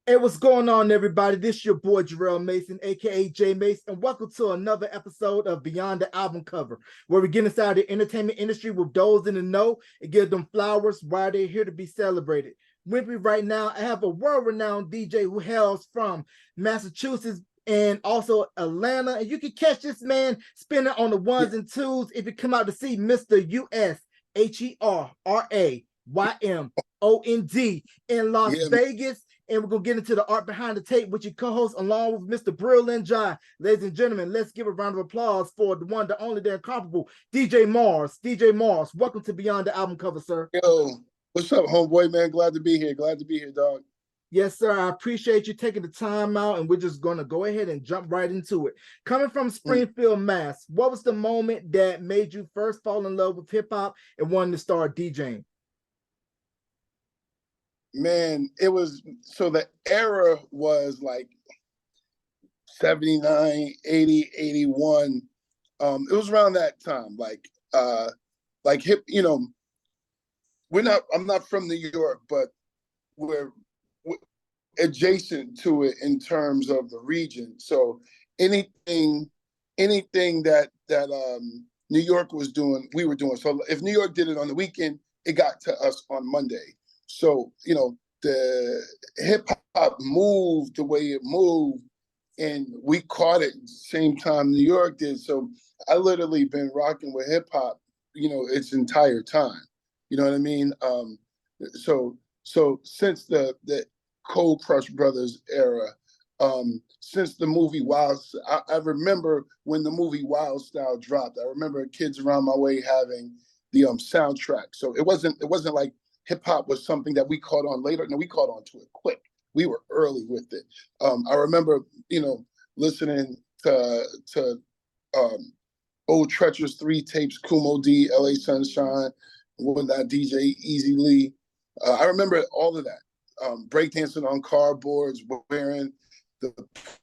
Hey, what's going on, everybody? This is your boy Jarrell Mason, aka Jay Mason, and welcome to another episode of Beyond the Album Cover, where we get inside the entertainment industry with those in the know and give them flowers while they're here to be celebrated. With me right now, I have a world-renowned DJ who hails from Massachusetts and also Atlanta, and you can catch this man spinning on the ones and twos if you come out to see Mr. USHERRAYMOND in Las Yeah, Vegas. And we're going to get into the art behind the tape with your co-host along with Mr. Brill and Jai. Ladies and gentlemen, let's give a round of applause for the one, the only, the incomparable DJ Mars. DJ Mars, welcome to Beyond the Album Cover, sir. yo, what's up, homeboy, man? Glad to be here. Glad to be here, dog. Yes, sir. I appreciate you taking the time out, and we're just going to go ahead and jump right into it. Coming from Springfield, Mass, what was the moment that made you first fall in love with hip-hop and wanted to start DJing? Man, it was, so the era was like 79, 80, 81. It was around that time, like hip, I'm not from New York, but we're adjacent to it in terms of the region. So anything, anything that New York was doing, we were doing. So if New York did it on the weekend, it got to us on Monday. So, the hip hop moved the way it moved, and we caught it same time New York did. So I literally been rocking with hip hop, its entire time. You know what I mean? So since the Cold Crush Brothers era, since the movie I remember when the movie Wild Style dropped. I remember kids around my way having the soundtrack. So it wasn't like hip hop was something that we caught on later. No, we caught on to it quick. We were early with it. I remember, listening to old Treacherous 3 tapes, Kumo D, LA Sunshine, whatnot, DJ Easy Lee. I remember all of that. Breakdancing on cardboards, wearing the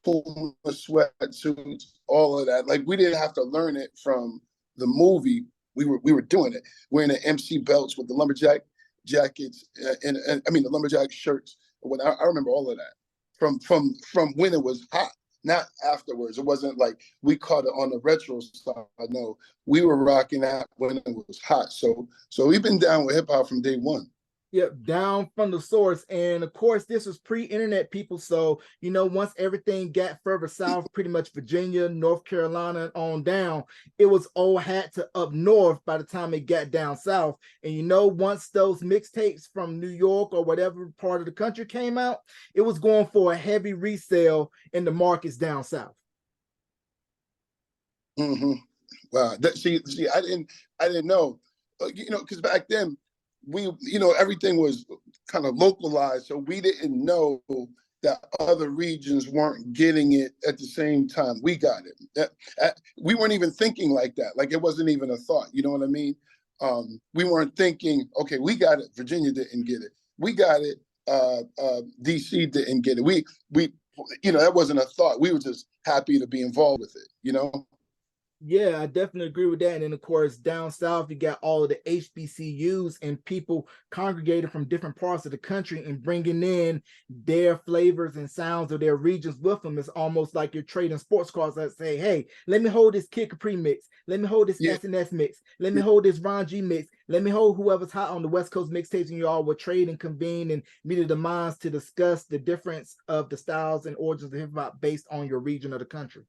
Puma sweatsuits, all of that. Like, we didn't have to learn it from the movie. We were doing it, wearing the MC belts with the lumberjack jackets and I mean the lumberjack shirts. When I remember all of that from when it was hot, not afterwards. It wasn't like we caught it on the retro side. No, we were rocking that when it was hot. So we've been down with hip hop from day one. Yep, down from the source. And of course, this was pre-internet, people. So, once everything got further south, pretty much Virginia, North Carolina, on down, it was old hat to up north by the time it got down south. And once those mixtapes from New York or whatever part of the country came out, it was going for a heavy resale in the markets down south. Mm-hmm. Wow. See, I didn't know, because back then everything was kind of localized, so we didn't know that other regions weren't getting it at the same time we got it. We weren't even thinking like that. Like, it wasn't even a thought. You know what I mean? We weren't thinking, okay, we got it. Virginia didn't get it. We got it. DC didn't get it. We that wasn't a thought. We were just happy to be involved with it. Yeah, I definitely agree with that. And then, of course, down south, you got all of the HBCUs and people congregated from different parts of the country and bringing in their flavors and sounds of their regions with them. It's almost like you're trading sports cars that say, hey, let me hold this Kid Capri mix. Let me hold this SNS mix. Let me hold this Ron G mix. Let me hold whoever's hot on the West Coast mixtapes, and you all will trade and convene and meet at the minds to discuss the difference of the styles and origins of hip hop based on your region of the country.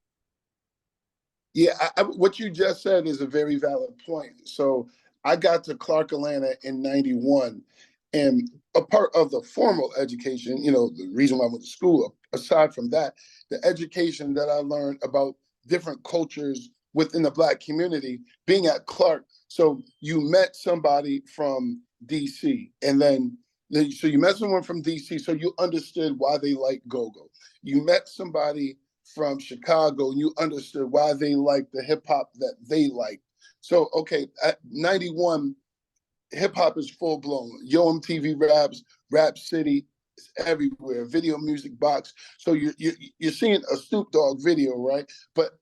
Yeah, what you just said is a very valid point. So I got to Clark Atlanta in 91, and a part of the formal education, the reason why I went to school, aside from that, the education that I learned about different cultures within the Black community, being at Clark. So you met somebody from DC, and so you met someone from DC, so you understood why they like go-go. You met somebody from Chicago, and you understood why they like the hip hop that they like. So, okay, at 91, hip hop is full blown. Yo MTV Raps, Rap City, is everywhere. Video Music Box. So you're seeing a Snoop Dogg video, right? But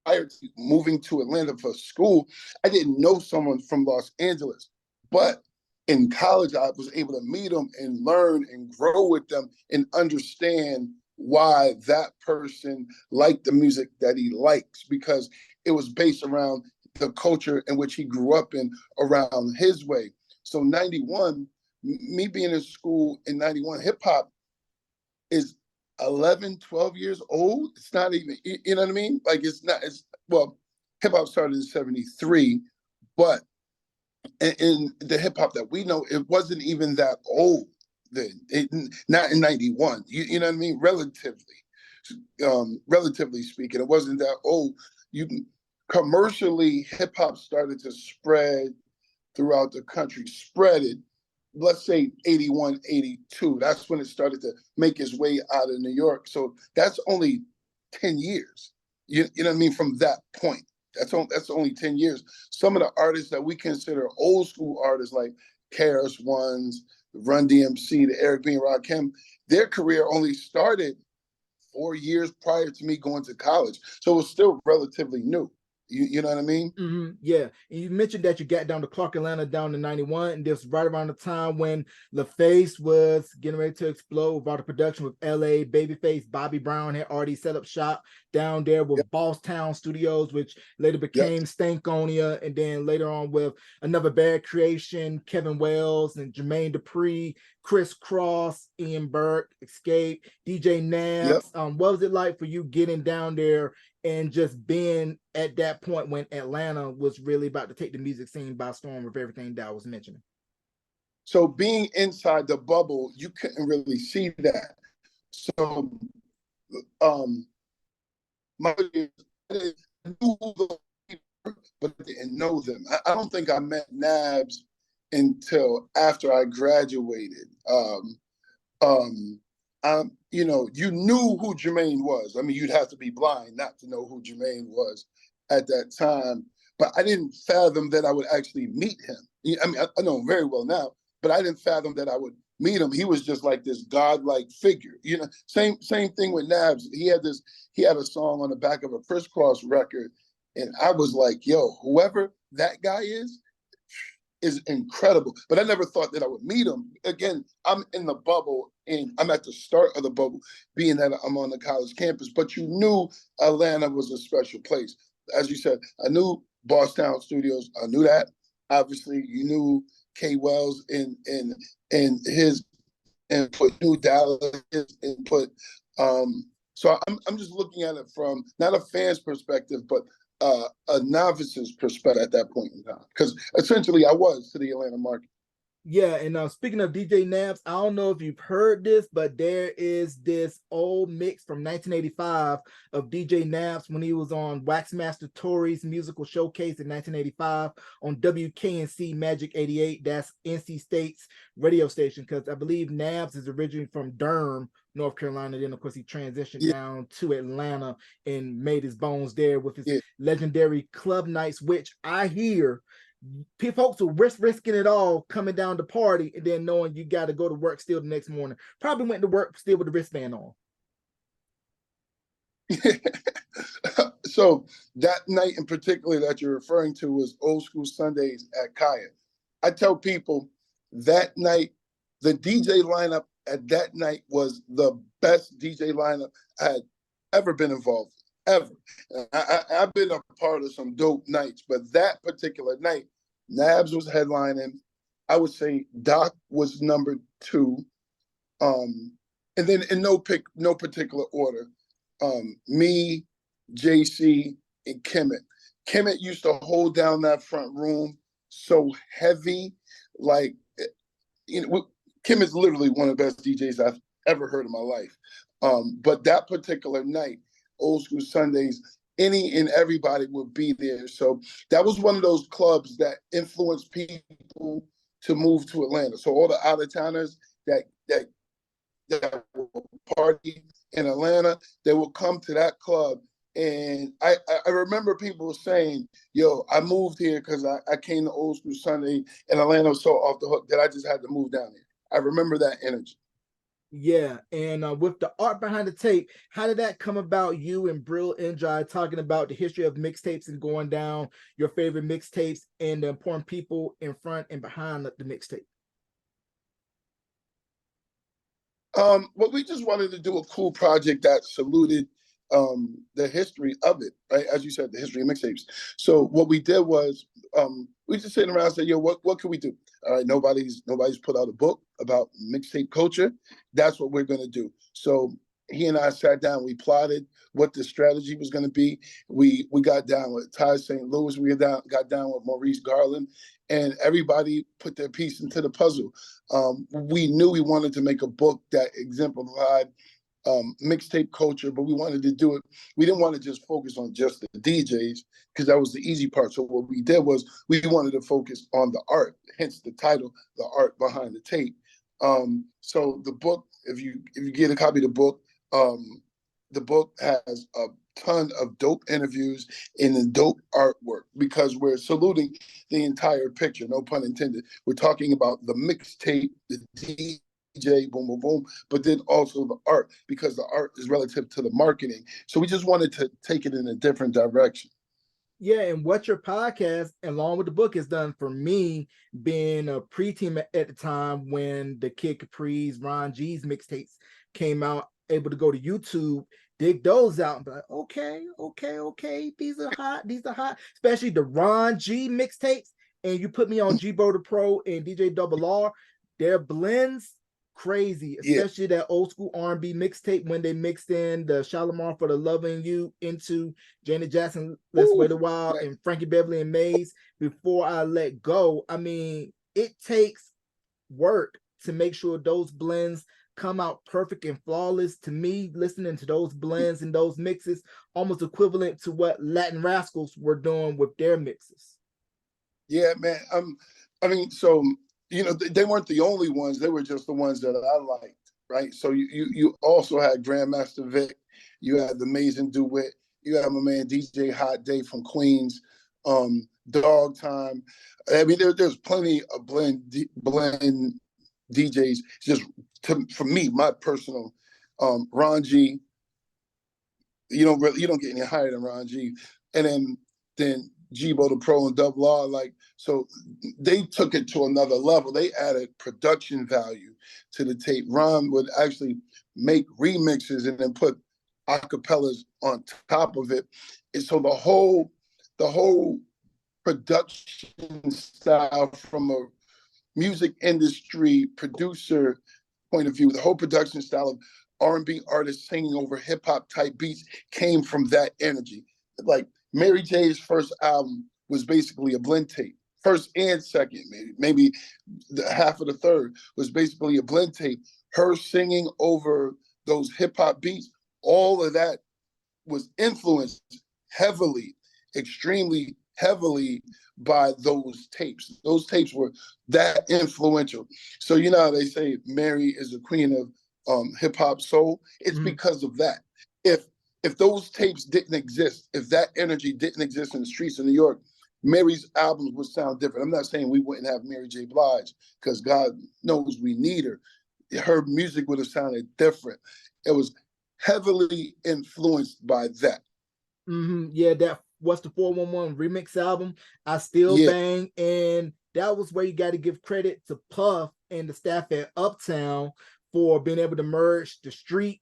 prior to moving to Atlanta for school, I didn't know someone from Los Angeles, but in college, I was able to meet them and learn and grow with them and understand why that person liked the music that he likes, because it was based around the culture in which he grew up in, around his way. So 91, me being in school in 91, hip hop is 11, 12 years old. It's not even, you know what I mean? Like well, hip hop started in 73, but in the hip hop that we know, it wasn't even that old then. Not in 91. You know what I mean? Relatively speaking, it wasn't that old. You commercially, hip hop started to spread throughout the country, spread it, let's say 81, 82. That's when it started to make its way out of New York. So that's only 10 years. You know what I mean? From that point. That's only 10 years. Some of the artists that we consider old school artists, like KRS Ones, Run DMC, the Eric B. and Rakim, their career only started 4 years prior to me going to college. So it was still relatively new. You know what I mean? Mm-hmm. Yeah. And you mentioned that you got down to Clark Atlanta down in 91, and this right around the time when LaFace was getting ready to explode with all the production with LA, Babyface, Bobby Brown had already set up shop down there with Yep. Boss Town Studios, which later Yep. became Stankonia, and then later on with Another Bad Creation, Kevin Wells and Jermaine Dupri, Chris Cross, Ian Burke, Escape, DJ Yep. Nabs. What was it like for you getting down there and just being at that point when Atlanta was really about to take the music scene by storm with everything that I was mentioning? So being inside the bubble, you couldn't really see that. So my I knew who the people were, but I didn't know them. I don't think I met Nabs until after I graduated. You know, you knew who Jermaine was. I mean, you'd have to be blind not to know who Jermaine was at that time. But I didn't fathom that I would actually meet him. I mean, I know him very well now, but I didn't fathom that I would meet him. He was just like this godlike figure. You know, same thing with Nabs. He had a song on the back of a Criss Cross record, and I was like, yo, whoever that guy is incredible. But I never thought that I would meet him. Again, I'm in the bubble and I'm at the start of the bubble, being that I'm on the college campus. But you knew Atlanta was a special place. As you said, I knew Boss Town Studios. I knew that. Obviously, you knew K. Wells and his input, knew Dallas his input. So I'm just looking at it from not a fan's perspective, but a novice's perspective at that point in time, because essentially I was to the Atlanta market. Yeah, and speaking of DJ Nabs, I don't know if you've heard this, but there is this old mix from 1985 of DJ Nabs when he was on Waxmaster Tory's musical showcase in 1985 on WKNC Magic 88. That's NC State's radio station, because I believe Nabs is originally from Durham, North Carolina. Then, of course, he transitioned Yeah, down to Atlanta and made his bones there with his yeah. legendary club nights, which I hear folks are risking it all coming down to party and then knowing you got to go to work still the next morning. Probably went to work still with the wristband on. So that night in particular that you're referring to was Old School Sundays at Kaya. I tell people that night, the DJ lineup at that night was the best DJ lineup I had ever been involved in, ever. I've been a part of some dope nights, but that particular night, Nabs was headlining. I would say Doc was number two. And then in no particular order, me, JC, and Kemet. Kemet used to hold down that front room so heavy, like, you know, Kemet's literally one of the best DJs I've ever heard in my life. But that particular night, Old School Sundays, any and everybody would be there. So that was one of those clubs that influenced people to move to Atlanta. So all the out of towners that will party in Atlanta, they will come to that club. And I remember people saying, yo, I moved here because I came to Old School Sunday and Atlanta was so off the hook that I just had to move down here. I remember that energy. Yeah, and with the art behind the tape, how did that come about? You and Brill Enjoy talking about the history of mixtapes and going down your favorite mixtapes and the important people in front and behind the mixtape. Well, we just wanted to do a cool project that saluted the history of it, right? As you said, the history of mixtapes. So what we did was we just sitting around and said, yo, what can we do? All right, nobody's put out a book about mixtape culture. That's what we're gonna do. So he and I sat down, we plotted what the strategy was gonna be. We got down with Ty St. Louis, got down with Maurice Garland, and everybody put their piece into the puzzle. We knew we wanted to make a book that exemplified mixtape culture, but we wanted to do it. We didn't want to just focus on just the DJs because that was the easy part. So what we did was we wanted to focus on the art, hence the title, the art behind the tape. So the book, if you get a copy of the book has a ton of dope interviews and the dope artwork because we're saluting the entire picture, no pun intended. We're talking about the mixtape, the DJ, boom, boom, boom, but then also the art because the art is relative to the marketing. So we just wanted to take it in a different direction. Yeah, and what your podcast, along with the book, has done for me, being a preteen at the time when the Kid Capri's, Ron G's mixtapes came out, able to go to YouTube, dig those out, and be like, okay, these are hot, especially the Ron G mixtapes. And you put me on G Bo the Pro and DJ Double R, their blends crazy, Yeah. especially that old school R&B mixtape when they mixed in the Shalimar for the Loving You into Janet Jackson, Let's Wait a While, and Frankie Beverly and Maze, Before I Let Go. I mean, it takes work to make sure those blends come out perfect and flawless. To me, listening to those blends and those mixes, almost equivalent to what Latin Rascals were doing with their mixes. Yeah, man. I mean, so you know, they weren't the only ones. They were just the ones that I liked, right? So you also had Grandmaster Vic, you had the Amazing DeWitt, you had my man DJ Hot Day from Queens, Dog Time. I mean, there's plenty of blend DJs. Just for me, my personal Ron G. You don't get any higher than Ron G. And then G-Bo the Pro and Double R, like, so they took it to another level. They added production value to the tape. Ron would actually make remixes and then put acapellas on top of it. And so the whole production style from a music industry producer point of view, the whole production style of R&B artists singing over hip hop type beats came from that energy. Like Mary J's first album was basically a blend tape. First and second, maybe half of the third was basically a blend tape. Her singing over those hip hop beats, all of that was influenced heavily, extremely heavily by those tapes. Those tapes were that influential. So you know how they say Mary is the queen of hip hop soul? It's because of that. If those tapes didn't exist, if that energy didn't exist in the streets of New York, Mary's albums would sound different. I'm not saying we wouldn't have Mary J. Blige, because God knows we need her. Her music would have sounded different. It was heavily influenced by that. Yeah, that What's the 411 remix album, I Still Bang. And that was where you got to give credit to Puff and the staff at Uptown for being able to merge the street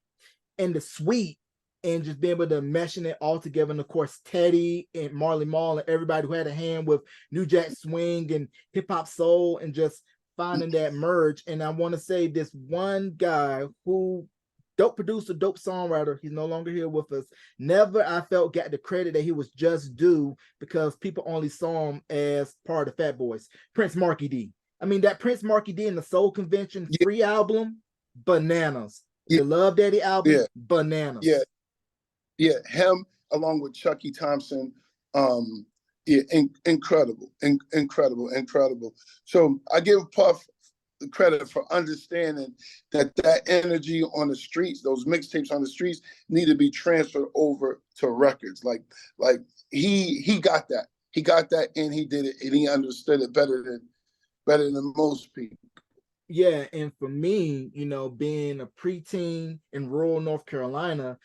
and the sweet and just being able to meshing it all together. And of course, Teddy and Marley Marl and everybody who had a hand with New Jack Swing and hip hop soul and just finding that merge. And I want to say this one guy who dope producer, dope songwriter, he's no longer here with us, never I felt got the credit that he was just due because people only saw him as part of Fat Boys. Prince Markie Dee. I mean, that Prince Markie Dee in the Soul Convention free album, bananas. The Love Daddy album, bananas. Him along with Chucky Thompson, incredible. So I give Puff the credit for understanding that energy on the streets, those mixtapes on the streets, need to be transferred over to records. Like he got that. He got that and he did it and he understood it better than most people. Yeah, and for me, you know, being a preteen in rural North Carolina,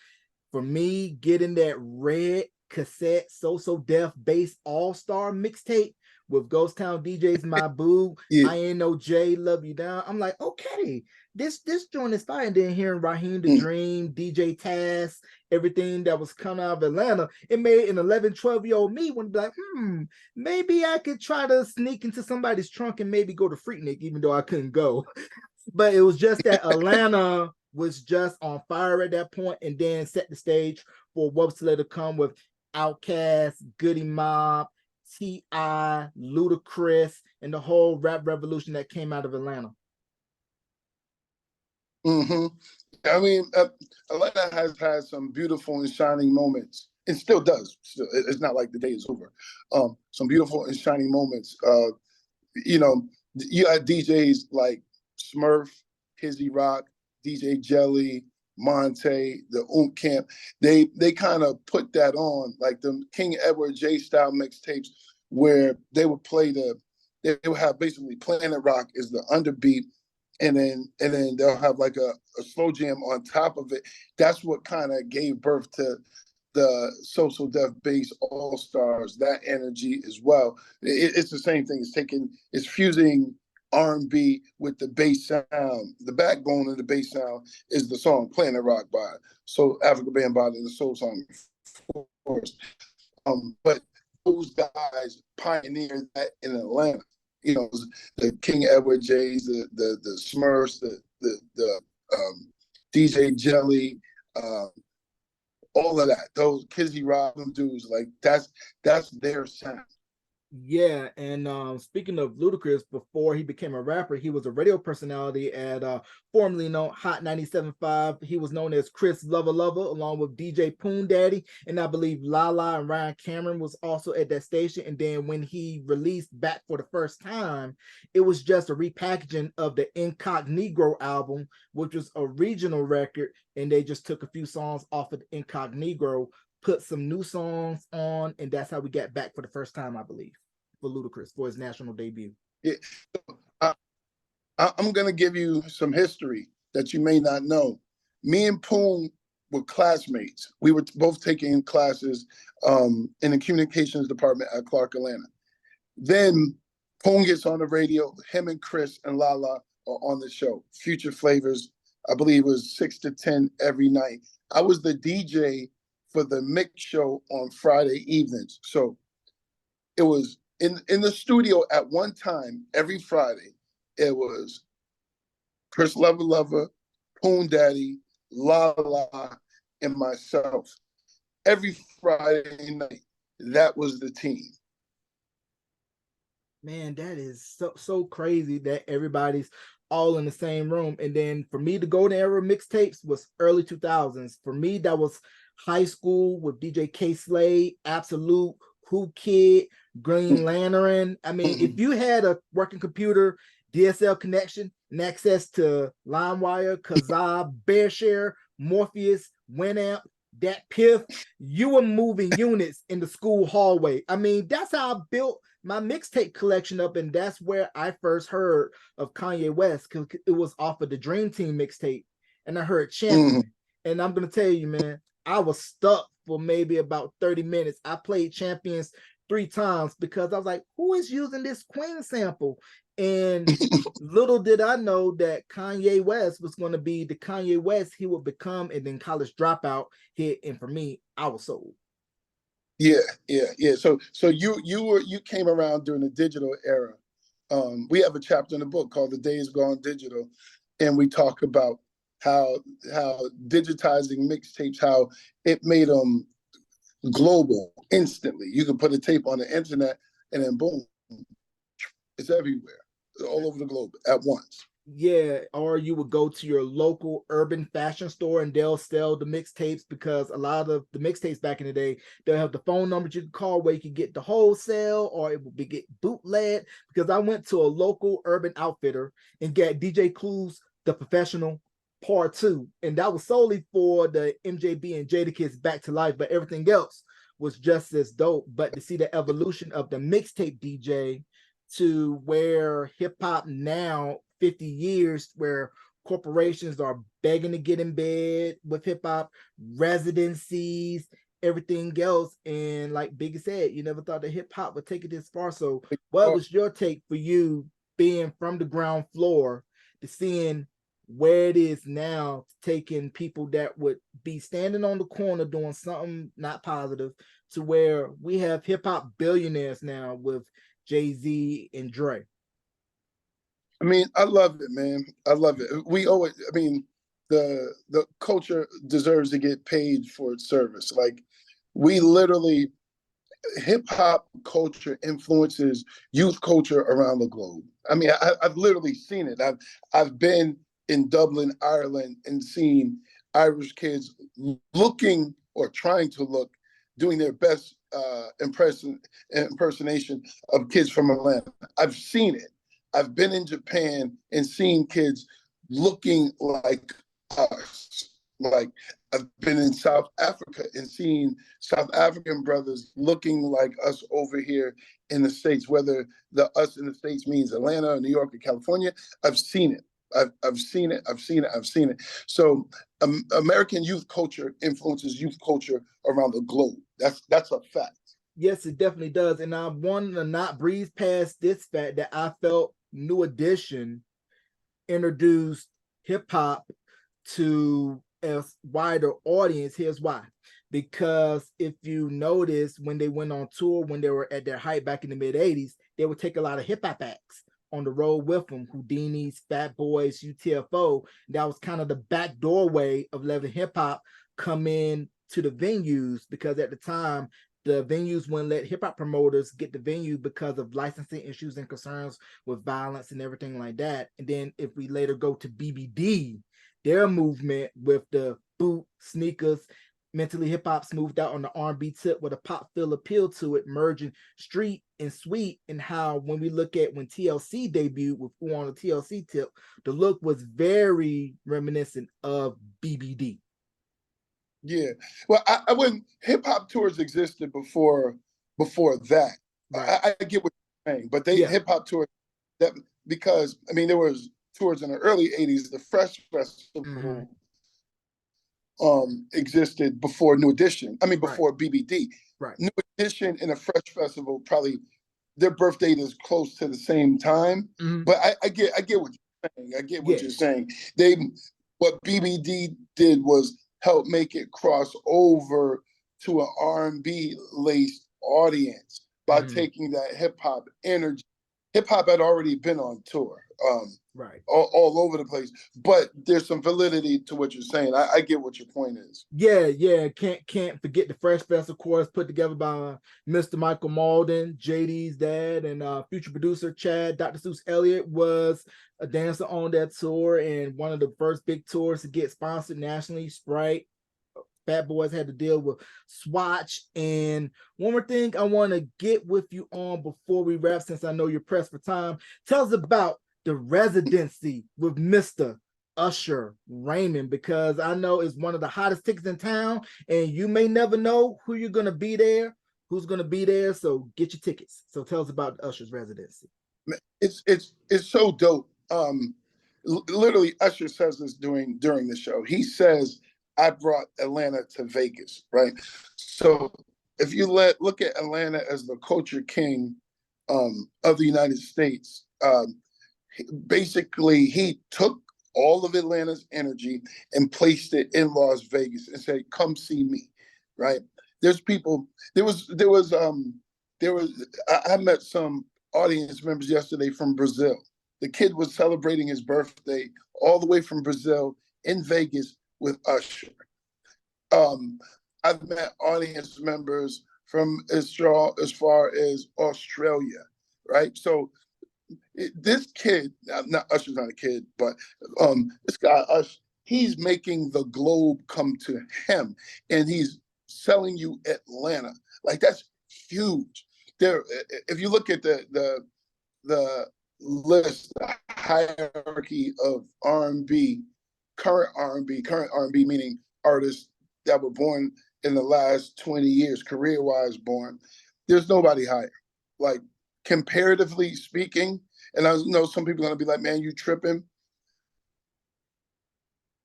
for me, getting that red cassette So So Def bass all-star mixtape with Ghost Town DJs, My Boo, Yeah. I Ain't No J, Love You Down. I'm like, okay, this joint is fire. And then hearing Raheem the Dream, DJ Taz, everything that was coming out of Atlanta, it made an 11, 12-year-old me want to be like, maybe I could try to sneak into somebody's trunk and maybe go to Freaknik, even though I couldn't go. But it was just that Atlanta was just on fire at that point, and then set the stage for what was to later come with Outkast, Goody Mob, T.I., Ludacris, and the whole rap revolution that came out of Atlanta. I mean, Atlanta has had some beautiful and shining moments, and still does. It's not like the day is over. Some beautiful and shining moments. You know, you had DJs like Smurf, Hizzy Rock, DJ Jelly, Monte, the Camp. They kind of put that on, like the King Edward J style mixtapes, where they would play they would have basically Planet Rock is the underbeat, and then they'll have like a slow jam on top of it. That's what kind of gave birth to the Social Def Bass All Stars, that energy as well. It's the same thing. It's fusing R&B with the bass sound. The backbone of the bass sound is the song Planet Rock by Africa Bambaataa and the Soul Song Force. But those guys pioneered that in Atlanta. You know, the King Edward J's, the Smurfs, the DJ Jelly, all of that. Those Kizzy Rock dudes, like that's their sound. Yeah, and speaking of Ludacris, before he became a rapper, he was a radio personality at formerly known Hot 97.5. He was known as Chris Lover Lover, along with DJ Poon Daddy, and I believe Lala and Ryan Cameron was also at that station. And then when he released Back for the first time, it was just a repackaging of the Incognegro album, which was a regional record, and they just took a few songs off of the Incognegro, put some new songs on, and that's how we got Back for the first time, I believe, for Ludacris for his national debut. Yeah, I'm gonna give you some history that you may not know. Me and Poon were classmates. We were both taking classes in the communications department at Clark Atlanta. Then Poon gets on the radio. Him and Chris and Lala are on the show. Future Flavors, I believe it was 6 to 10 every night. I was the DJ for the mix show on Friday evenings. So it was in the studio at one time, every Friday, it was Chris Lover Lover, Poon Daddy, Lala, and myself. Every Friday night, that was the team. Man, that is so crazy that everybody's all in the same room. And then for me, the golden era mixtapes was early 2000s. For me, that was high school with DJ K Slade, Absolute, Who Kid, Green Lantern. I mean, if you had a working computer, DSL connection, and access to LimeWire, Kazaa, BearShare, Morpheus, Winamp, that Piff, you were moving units in the school hallway. I mean, that's how I built my mixtape collection up, and that's where I first heard of Kanye West, because it was off of the Dream Team mixtape, and I heard Champion. And I'm gonna tell you, man, I was stuck for maybe about 30 minutes. I played Champions 3 times because I was like, who is using this Queen sample? And little did I know that Kanye West was going to be the Kanye West he would become, and then College Dropout hit, and for me, I was sold. Yeah. So you came around during the digital era. We have a chapter in the book called "The Days Gone Digital," and we talk about how digitizing mixtapes, how it made them global instantly. You could put a tape on the internet, and then boom, it's everywhere, all over the globe at once. Yeah, or you would go to your local urban fashion store and they'll sell the mixtapes, because a lot of the mixtapes back in the day, they'll have the phone numbers you can call where you can get the wholesale, or it will be get bootleg. Because I went to a local urban outfitter and got DJ Clue's The Professional Part 2, and that was solely for the MJB and Jadakiss Back to Life, but everything else was just as dope. But to see the evolution of the mixtape DJ to where hip hop now, 50 years, where corporations are begging to get in bed with hip hop, residencies, everything else. And like Biggie said, you never thought that hip hop would take it this far. So what was your take for you being from the ground floor to seeing where it is now, taking people that would be standing on the corner doing something not positive to where we have hip hop billionaires now with Jay-Z and Dre? I mean, I love it, man. I love it. We owe it. I mean, the culture deserves to get paid for its service. Like, we literally, hip hop culture influences youth culture around the globe. I mean, I've literally seen it. I've been in Dublin, Ireland, and seen Irish kids looking or trying to look, doing their best impersonation of kids from Atlanta. I've seen it. I've been in Japan and seen kids looking like us. Like, I've been in South Africa and seen South African brothers looking like us over here in the States, whether the us in the States means Atlanta or New York or California. I've seen it. I've seen it. I've seen it. I've seen it. So American youth culture influences youth culture around the globe. That's a fact. Yes, it definitely does. And I wanted to not breeze past this fact that I felt New Edition introduced hip hop to a wider audience. Here's why. Because if you notice, when they went on tour, when they were at their height back in the mid 80s, they would take a lot of hip hop acts on the road with them, Houdini's, Fat Boys, UTFO. That was kind of the back doorway of letting hip hop come in to the venues, because at the time, the venues wouldn't let hip hop promoters get the venue because of licensing issues and concerns with violence and everything like that. And then if we later go to BBD, their movement with the boot, sneakers, mentally hip hop smoothed out on the R&B tip with a pop feel appeal to it, merging street and sweet. And how when we look at when TLC debuted with Who on the TLC tip, the look was very reminiscent of BBD. Yeah. Well, I wouldn't. Hip hop tours existed before that. Right. I get what you're saying, but Yeah. hip hop tours, that, because I mean there was tours in the early '80s. The Fresh Mhm. Festival existed before New Edition. I mean Right. before BBD. Right. New Edition and the Fresh Festival, probably their birth date is close to the same time. Mhm. But I get what you're saying. I get what Yeah. you're saying. They What BBD did was help make it cross over to an R&B laced audience by Mhm. taking that hip hop energy. Hip hop had already been on tour. Right. All over the place. But there's some validity to what you're saying. I get what your point is. Yeah. Can't forget the Fresh Fest, of course, put together by Mr. Michael Malden, JD's dad, and future producer Chad. Dr. Seuss Elliott was a dancer on that tour, and one of the first big tours to get sponsored nationally. Sprite, Fat Boys had to deal with Swatch. And one more thing I want to get with you on before we wrap, since I know you're pressed for time. Tell us about the residency with Mr. Usher Raymond, because I know it's one of the hottest tickets in town, and you may never know who you're going to be there, who's going to be there. So get your tickets. So tell us about Usher's residency. It's so dope. Literally, Usher says this during the show. He says, "I brought Atlanta to Vegas," right? So if you look at Atlanta as the culture king of the United States, basically he took all of Atlanta's energy and placed it in Las Vegas and said, "Come see me," right? There's people. There was. I met some audience members yesterday from Brazil. The kid was celebrating his birthday all the way from Brazil in Vegas with Usher. Um, I've met audience members from as far as Australia, right? So this kid, not Usher's not a kid, but this guy Usher, he's making the globe come to him, and he's selling you Atlanta. Like, that's huge. There, if you look at the list, the hierarchy of R&B, current R&B meaning artists that were born in the last 20 years, career-wise born, there's nobody higher. Like, comparatively speaking, and I know some people are gonna be like, "Man, you tripping."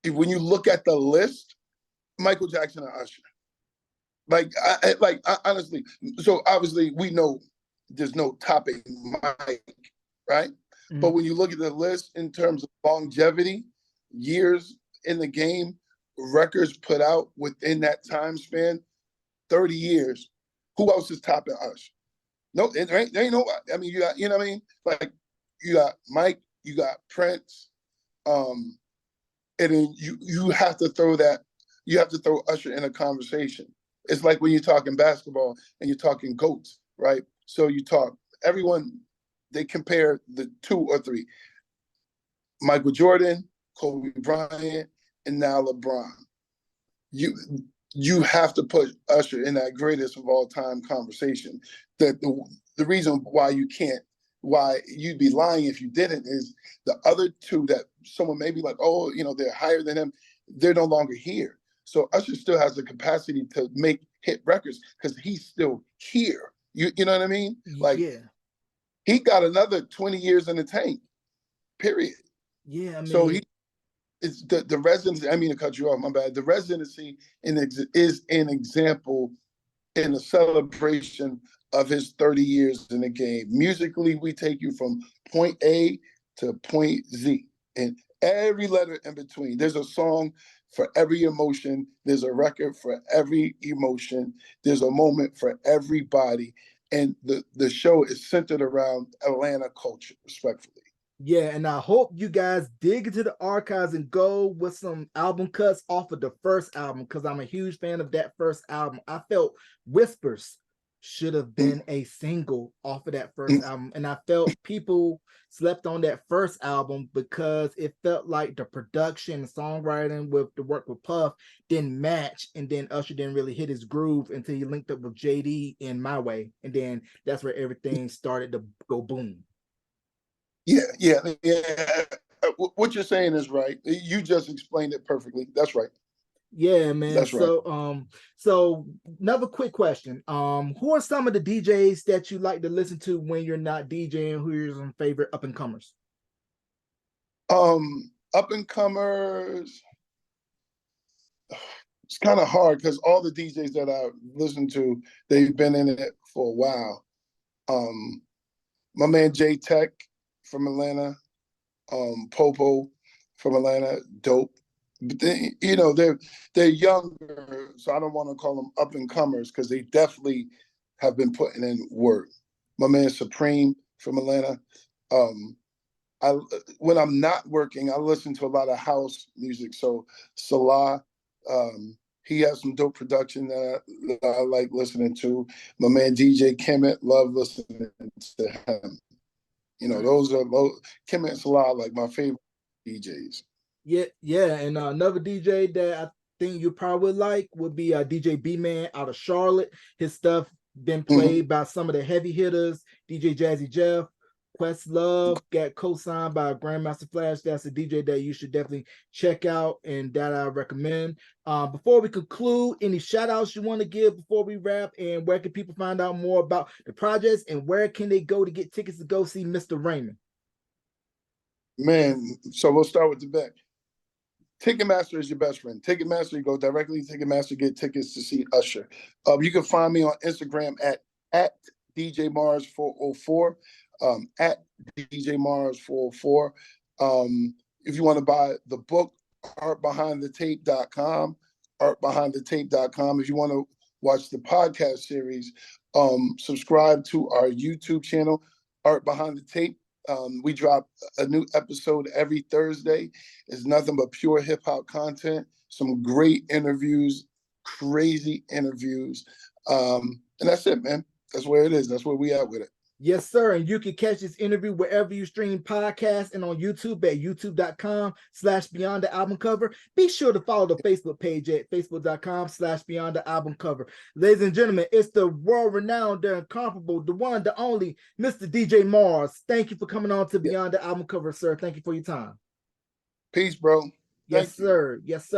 When you look at the list, Michael Jackson and Usher. Honestly. So obviously we know there's no topping Mike, right? But when you look at the list in terms of longevity, years in the game, records put out within that time span, 30 years, who else is topping us? No, there ain't no. I mean, you got, you know what I mean? Like, you got Mike, you got Prince, and then you have to throw that. You have to throw Usher in a conversation. It's like when you're talking basketball and you're talking GOATs, right? So you talk everyone. They compare the two or three: Michael Jordan, Kobe Bryant, and now LeBron. You you have to put Usher in that greatest of all time conversation. That the reason why you can't, why you'd be lying if you didn't, is the other two that someone may be like, oh, they're higher than him. They're no longer here. So Usher still has the capacity to make hit records because he's still here. You know what I mean? Like, Yeah. he got another 20 years in the tank, period. Yeah, I So mean, it's the residency. I mean to cut you off, my bad. The residency is an example in a celebration of his 30 years in the game. Musically, we take you from point A to point Z, and every letter in between. There's a song for every emotion. There's a record for every emotion. There's a moment for everybody. And the show is centered around Atlanta culture, respectfully. yeah, and I hope you guys dig into the archives and go with some album cuts off of the first album, because I'm a huge fan of that first album. I felt Whispers should have been a single off of that first album, and I felt people slept on that first album because it felt like the production and songwriting with the work with Puff didn't match, and then Usher didn't really hit his groove until he linked up with JD in My Way, and then that's where everything started to go boom. Yeah. What you're saying is right. You just explained it perfectly. That's right. Yeah, man. That's right. So another quick question. Who are some of the DJs that you like to listen to when you're not DJing? Who are some favorite up and comers? Up and comers. It's kind of hard because all the DJs that I listen to, they've been in it for a while. My man J Tech from Atlanta, Popo from Atlanta, dope. But they're younger, so I don't want to call them up and comers because they definitely have been putting in work. My man Supreme from Atlanta. I When I'm not working, I listen to a lot of house music. So Salah, he has some dope production that I like listening to. My man DJ Kemet, love listening to him. Those are Kemet and Salah are like my favorite DJs. Yeah, and another DJ that I think you probably like would be DJ B Man out of Charlotte. His stuff been played by some of the heavy hitters, DJ Jazzy Jeff, Questlove, got co-signed by Grandmaster Flash. That's a DJ that you should definitely check out and that I recommend. Before we conclude, any shout outs you want to give before we wrap, and where can people find out more about the projects, and where can they go to get tickets to go see Mr. Raymond? Man, so we'll start with the back. Ticketmaster is your best friend. Ticketmaster, you go directly to Ticketmaster, get tickets to see Usher. You can find me on Instagram at DJ Mars 404, at DJ Mars 404. If you want to buy the book, artbehindthetape.com, artbehindthetape.com. If you want to watch the podcast series, subscribe to our YouTube channel, Art Behind the Tape. We drop a new episode every Thursday. It's nothing but pure hip hop content, some great interviews, crazy interviews. And that's it, man. That's where it is. That's where we at with it. Yes, sir. And you can catch this interview wherever you stream podcasts and on YouTube at youtube.com/Beyond the Album Cover. Be sure to follow the Facebook page at facebook.com/Beyond the Album Cover. Ladies and gentlemen, it's the world-renowned, the incomparable, the one, the only, Mr. DJ Mars. Thank you for coming on to Beyond the Album Cover, sir. Thank you for your time. Peace, bro. Yes, sir. Yes, sir.